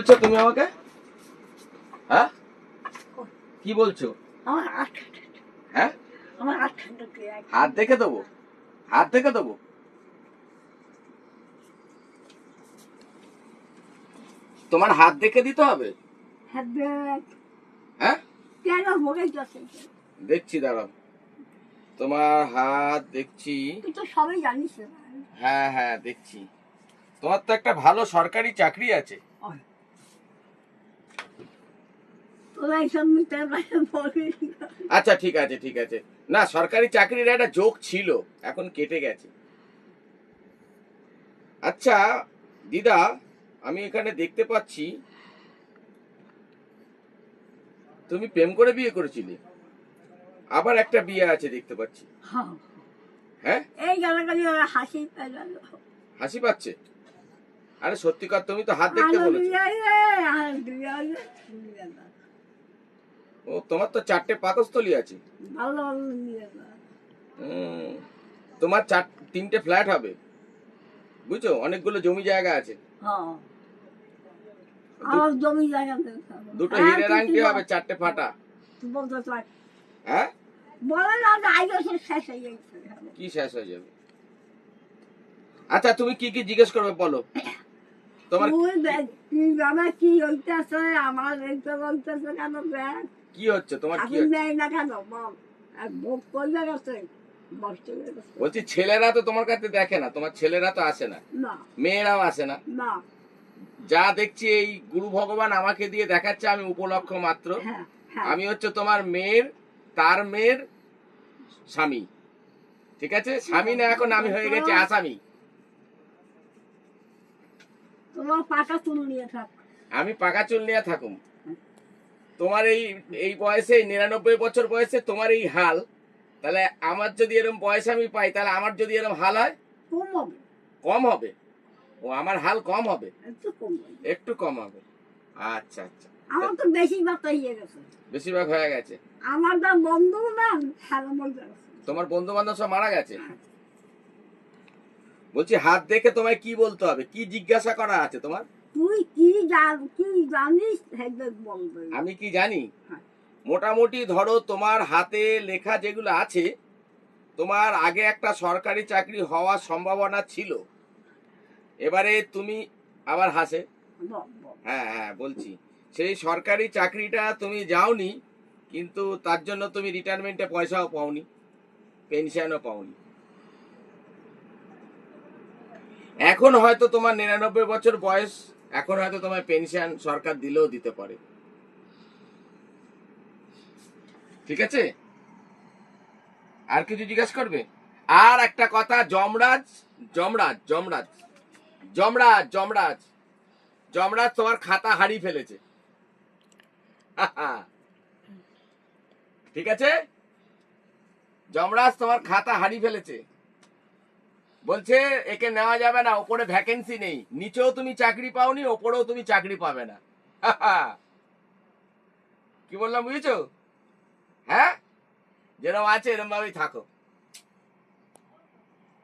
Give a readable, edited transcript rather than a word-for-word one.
বলছো তুমি আমাকে? হ্যাঁ, কি বলছো? আমার হাত হ্যাঁ, আমার হাত দেখে দেবো, হাত দেখে দেবো। তোমার হাত দেখে দিতে হবে? হ্যাঁ, কেন ভোগে যাচ্ছে? দেখছি, দাঁড়াও। তোমার হাত দেখছি। তুই তো সবাই জানিস। হ্যাঁ হ্যাঁ, দেখছি। তোমার তো একটা ভালো সরকারি চাকরি আছে। তোরা এইসব মিথ্যা কথা বলিস না। আচ্ছা, ঠিক আছে ঠিক আছে। না, সরকারি চাকরির একটা যোগ ছিল, এখন কেটে গেছে। আচ্ছা দিদা, আমি এখানে দেখতে পাচ্ছি তুমি প্রেম করে বিয়ে করেছিলে, আবার একটা বিয়ে আছে দেখতে পাচ্ছি। হ্যাঁ, এই গালাগালি ওরা হাসি পেল। হাসি পাচ্ছে? আরে সত্যিকার, তুমি তো হাত দেখতে বলেছো। ও, তোমার তো 4টে পাকস্থলী আছে। ভালো তোমার 3টে ফ্ল্যাট হবে, বুঝছো? অনেকগুলো জমি জায়গা আছে। আমার জমি জায়গা দুটো হীরের আংটি হবে, 4টে ফাটা। বলতে চাই হ্যাঁ, বলে না আগে শেষ হয়ে গেছে। কি শেষ হয়ে যাবে? আচ্ছা, তুমি কি কি জিজ্ঞেস করবে বলো। তোমার কি হইতেছে? আমার এইটা বলতেছে কেন? কি হচ্ছে? তোমার কি এখন দেয় না কেন? বল। ভোগ করবে গেছে, বলছি, ছেলেরা তো তোমার কাছে দেখে না, তোমার ছেলেরা তো আসে না, মেয়েরাও আসে না। যা দেখছি এই গুরু ভগবান আমাকে দিয়ে দেখাচ্ছে, আমি উপলক্ষ মাত্র। আমি হচ্ছে তোমার মেয়ের, তার মেয়ের স্বামী। ঠিক আছে, স্বামী না, এখন আমি হয়ে গেছি আসামি। তোমার পাকা চুল নিয়ে থাক। আমি পাকা চুল নিয়ে থাকুম? তোমার এই বয়সে, 99 বছর বয়সে তোমার এই হাল, তাহলে আমার যদি এরকম বয়স আমি পাই, তাহলে আমার যদি এরকম হাল হয়, কম হবে। কম হবে? ও, আমার হাল কম হবে? একটু কম হবে। আচ্ছা আচ্ছা। আমার তো বেশিরভাগ হয়ে গেছে। বেশিরভাগ হয়ে গেছে? আমার তো বন্ধু না, তোমার বন্ধু বান্ধব সব মারা গেছে? বলছি, হাত দেখে তোমায় কি বলতে হবে, কি জিজ্ঞাসা করা আছে তোমার? তুই কি জানিস? আমি কি জানি? মোটামুটি ধরো, তোমার হাতে লেখা যেগুলো আছে, তোমার আগে একটা সরকারি চাকরি হওয়ার সম্ভাবনা ছিল। এবারে তুমি আবার হাসে। হ্যাঁ হ্যাঁ, বলছি, সেই সরকারি চাকরিটা তুমি যাওনি, কিন্তু তার জন্য তুমি রিটায়ারমেন্টে পয়সাও পাওনি, পেনশনও পাওনি। এখন হয়তো তোমার 99 বছর বয়স, এখন হয়তো তোমার পেনশন সরকার দিলেও দিতে পারে। ঠিক আছে, আর কিছু জিজ্ঞাসা করবে? আর একটা কথা, যমরাজ যমরাজ যমরাজ যমরাজ যমরাজ যমরাজ তোমার খাতা হারিয়ে ফেলেছে। ঠিক আছে, যমরাজ তোমার খাতা হারিয়ে ফেলেছে। বলছে একে নেওয়া যাবে না, ওপরে ভ্যাকেন্সি নেই, নিচেও তুমি চাকরি পাওনি, ওপরেও তুমি চাকরি পাবে না। কি বললাম বুঝেছো? হ্যাঁ, যেরকম আছে এরকম ভাবেই থাকো।